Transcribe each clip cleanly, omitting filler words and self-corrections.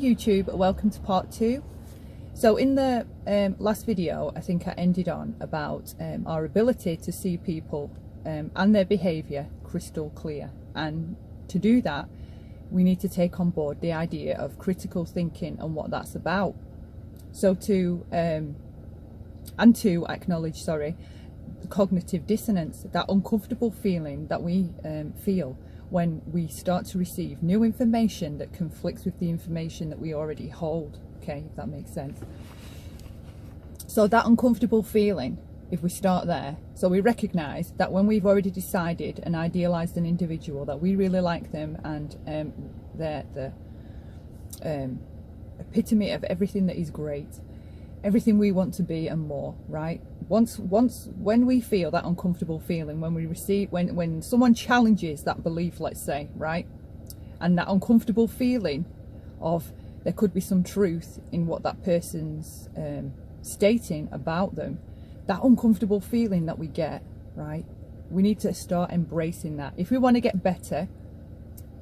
YouTube, welcome to part 2. So in the last video, I think I ended on about our ability to see people and their behaviour crystal clear, and to do that we need to take on board the idea of critical thinking and what that's about. So to acknowledge, the cognitive dissonance, that uncomfortable feeling that we feel when we start to receive new information that conflicts with the information that we already hold. Okay, if that makes sense. So that uncomfortable feeling, if we start there, so we recognize that when we've already decided and idealized an individual, that we really like them and they're the epitome of everything that is great, everything we want to be and more, right? When we feel that uncomfortable feeling, when we receive, when someone challenges that belief, let's say, right, and that uncomfortable feeling of there could be some truth in what that person's stating about them, that uncomfortable feeling that we get, right, we need to start embracing that. If we want to get better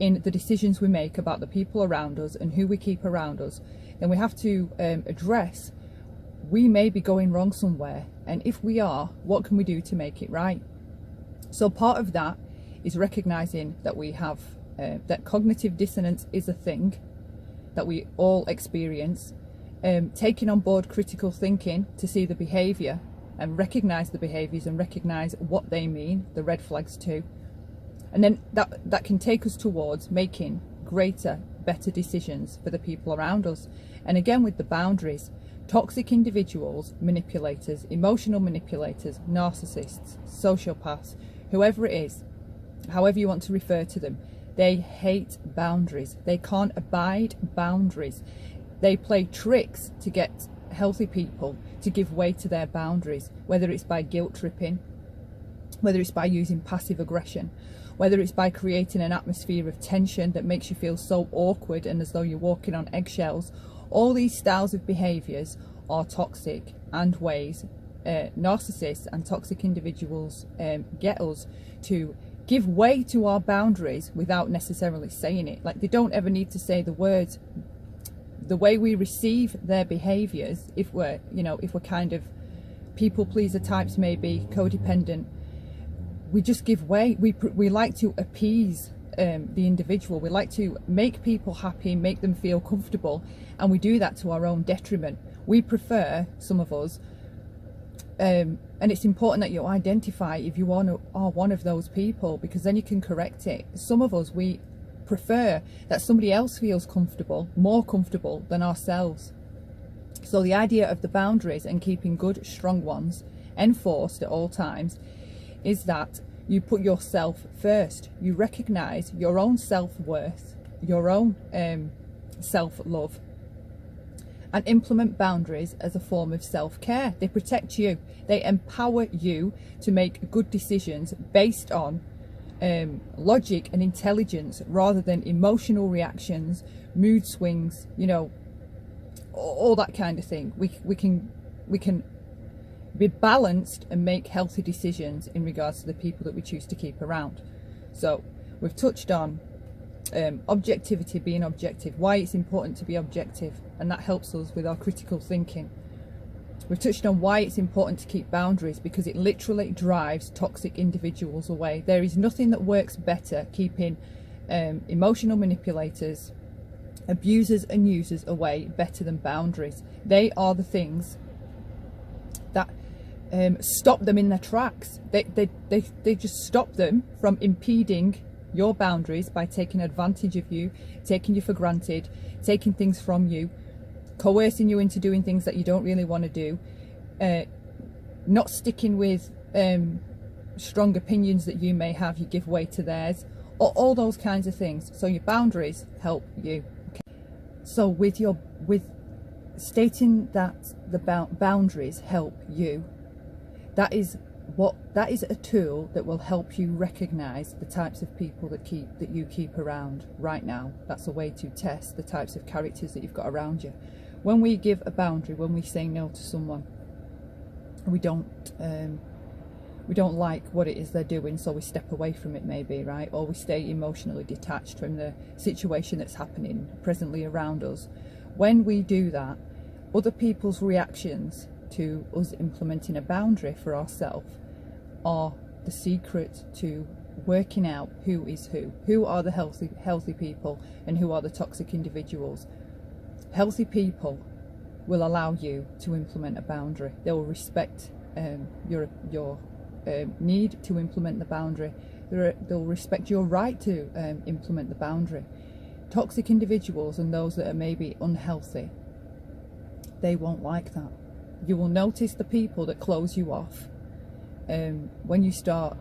in the decisions we make about the people around us and who we keep around us, then we have to address we may be going wrong somewhere, and if we are, what can we do to make it right? So part of that is recognizing that we have that cognitive dissonance is a thing that we all experience, taking on board critical thinking to see the behavior and recognize the behaviors and recognize what they mean, the red flags too, and then that can take us towards making greater, better decisions for the people around us. And again, with the boundaries, toxic individuals, manipulators, emotional manipulators, narcissists, sociopaths, whoever it is, however you want to refer to them, they hate boundaries. They can't abide boundaries. They play tricks to get healthy people to give way to their boundaries, whether it's by guilt tripping, whether it's by using passive aggression, whether it's by creating an atmosphere of tension that makes you feel so awkward and as though you're walking on eggshells. All these styles of behaviours are toxic and ways narcissists and toxic individuals get us to give way to our boundaries without necessarily saying it. Like, they don't ever need to say the words. The way we receive their behaviours, if we're kind of people pleaser types, maybe codependent, we just give way. We like to appease the individual. We like to make people happy, make them feel comfortable, and we do that to our own detriment. We prefer, some of us, and it's important that you identify if you are one of those people, because then you can correct it. Some of us, we prefer that somebody else feels comfortable, more comfortable than ourselves. So the idea of the boundaries and keeping good, strong ones enforced at all times is that you put yourself first. You recognize your own self-worth, your own self-love, and implement boundaries as a form of self-care. They protect you. They empower you to make good decisions based on logic and intelligence rather than emotional reactions, mood swings, all that kind of thing. We can be balanced and make healthy decisions in regards to the people that we choose to keep around. So we've touched on objectivity, being objective, why it's important to be objective, and that helps us with our critical thinking. We've touched on why it's important to keep boundaries, because it literally drives toxic individuals away. There is nothing that works better keeping emotional manipulators, abusers and users away better than boundaries. They are the things that stop them in their tracks. They just stop them from impeding your boundaries by taking advantage of you, taking you for granted, taking things from you, coercing you into doing things that you don't really want to do, not sticking with strong opinions that you may have, you give way to theirs, all those kinds of things. So your boundaries help you. Okay. So with stating that the boundaries help you, that is a tool that will help you recognize the types of people that you keep around right now. That's a way to test the types of characters that you've got around you. When we give a boundary, when we say no to someone, we don't we don't like what it is they're doing, so we step away from it maybe, right? Or we stay emotionally detached from the situation that's happening presently around us. When we do that, other people's reactions to us implementing a boundary for ourselves are the secret to working out who is who are the healthy people and who are the toxic individuals. Healthy people will allow you to implement a boundary. They will respect your need to implement the boundary. They'll respect your right to implement the boundary. Toxic individuals and those that are maybe unhealthy, they won't like that. You will notice the people that close you off when you start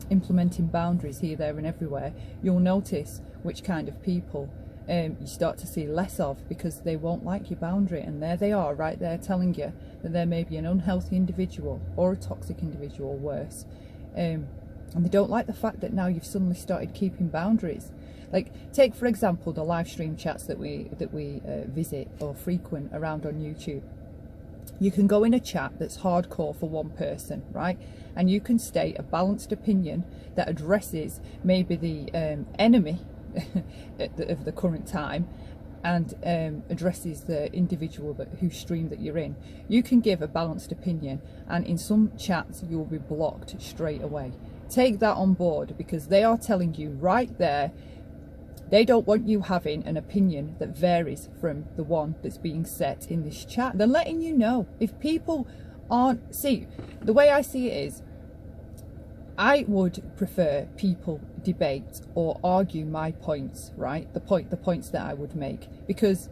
implementing boundaries here, there and everywhere. You'll notice which kind of people you start to see less of, because they won't like your boundary, and there they are right there telling you that they're maybe an unhealthy individual or a toxic individual, worse, and they don't like the fact that now you've suddenly started keeping boundaries. Like, take for example the live stream chats that we visit or frequent around on YouTube. You can go in a chat that's hardcore for one person, right? And you can state a balanced opinion that addresses maybe the enemy of the current time, and addresses the individual whose stream that you're in. You can give a balanced opinion, and in some chats you will be blocked straight away. Take that on board, because they are telling you right there they don't want you having an opinion that varies from the one that's being set in this chat. They're letting you know. If people aren't... See, the way I see it is, I would prefer people debate or argue my points, right? The points that I would make. Because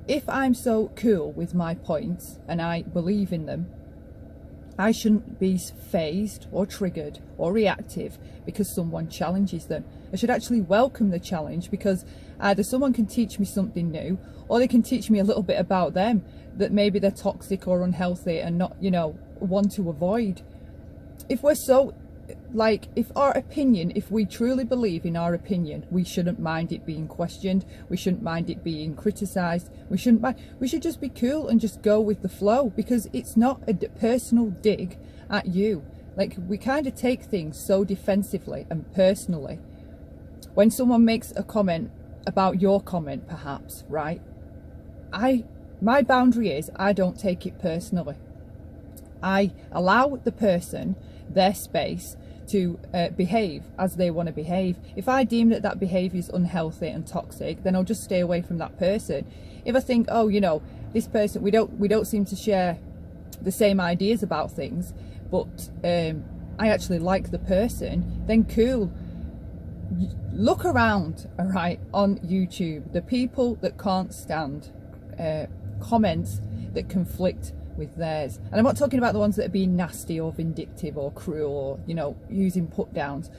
if I'm so cool with my points and I believe in them, I shouldn't be fazed or triggered or reactive because someone challenges them. I should actually welcome the challenge, because either someone can teach me something new, or they can teach me a little bit about them, that maybe they're toxic or unhealthy and not, you know, one to avoid. If we're so, like, if we truly believe in our opinion, we shouldn't mind it being questioned. We shouldn't mind it being criticised. We should just be cool and just go with the flow, because it's not a personal dig at you. Like, we kind of take things so defensively and personally. When someone makes a comment about your comment, perhaps, right? My boundary is I don't take it personally. I allow the person their space to behave as they want to behave. If I deem that that behaviour is unhealthy and toxic, then I'll just stay away from that person. If I think, oh, you know, this person, we don't seem to share the same ideas about things, but I actually like the person, then cool. Look around, all right, on YouTube, the people that can't stand comments that conflict with theirs. And I'm not talking about the ones that are being nasty or vindictive or cruel or, you know, using put downs.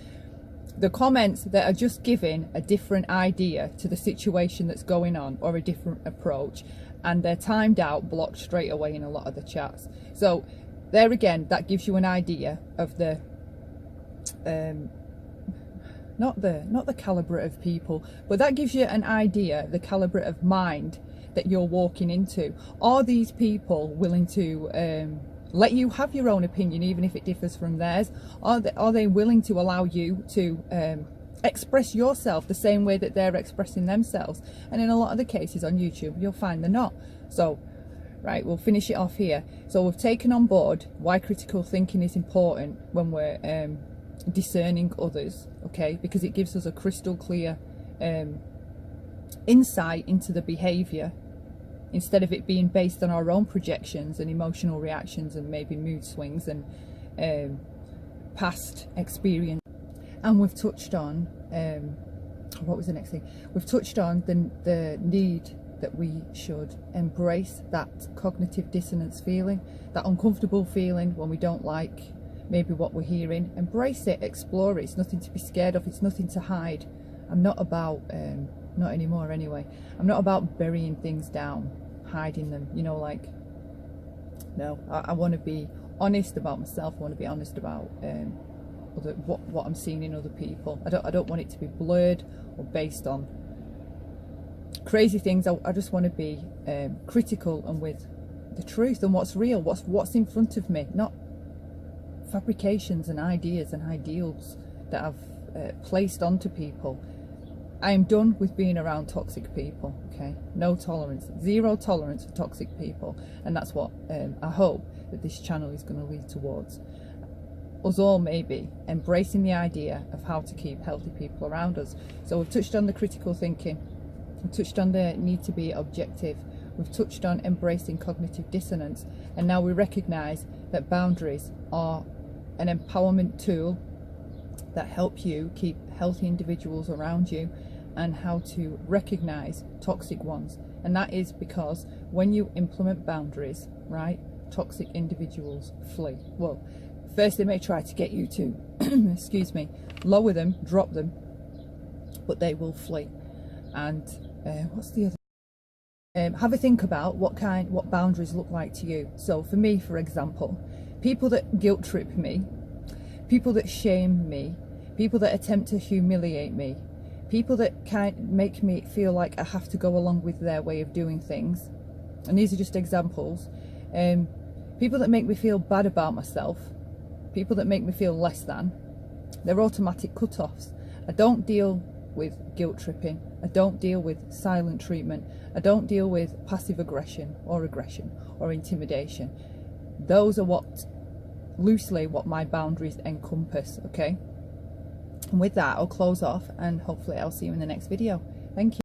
The comments that are just giving a different idea to the situation that's going on, or a different approach, and they're timed out, blocked straight away in a lot of the chats. So there again, that gives you an idea of the not the calibre of people, but that gives you an idea, the calibre of mind that you're walking into. Are these people willing to let you have your own opinion, even if it differs from theirs? Are they willing to allow you to express yourself the same way that they're expressing themselves? And in a lot of the cases on YouTube, you'll find they're not. So, right, we'll finish it off here. So we've taken on board why critical thinking is important when we're discerning others, okay? Because it gives us a crystal clear insight into the behaviour, instead of it being based on our own projections and emotional reactions and maybe mood swings and past experience. And we've touched on what was the next thing? We've touched on the need that we should embrace that cognitive dissonance feeling, that uncomfortable feeling when we don't like maybe what we're hearing. Embrace it, explore it. It's nothing to be scared of, it's nothing to hide. I'm not about not anymore anyway, I'm not about burying things down, hiding them, you know, like, no, I want to be honest about myself. I want to be honest about what I'm seeing in other people. I don't want it to be blurred or based on crazy things. I just want to be critical and with the truth and what's real, what's in front of me, not fabrications and ideas and ideals that I've placed onto people. I am done with being around toxic people, okay? No tolerance, zero tolerance for toxic people. And that's what I hope that this channel is going to lead towards. Us all maybe embracing the idea of how to keep healthy people around us. So we've touched on the critical thinking, we've touched on the need to be objective, we've touched on embracing cognitive dissonance, and now we recognise that boundaries are an empowerment tool that help you keep healthy individuals around you, and how to recognise toxic ones. And that is because when you implement boundaries, right, toxic individuals flee. Well, first they may try to get you to excuse me, lower them, drop them, but they will flee. And what's the other? Have a think about what boundaries look like to you. So for me, for example, people that guilt trip me, people that shame me, people that attempt to humiliate me, people that make me feel like I have to go along with their way of doing things, and these are just examples. People that make me feel bad about myself, people that make me feel less than, they're automatic cut-offs. I don't deal with guilt tripping, I don't deal with silent treatment, I don't deal with passive aggression or intimidation. Those are loosely what my boundaries encompass, okay? And with that, I'll close off, and hopefully I'll see you in the next video. Thank you.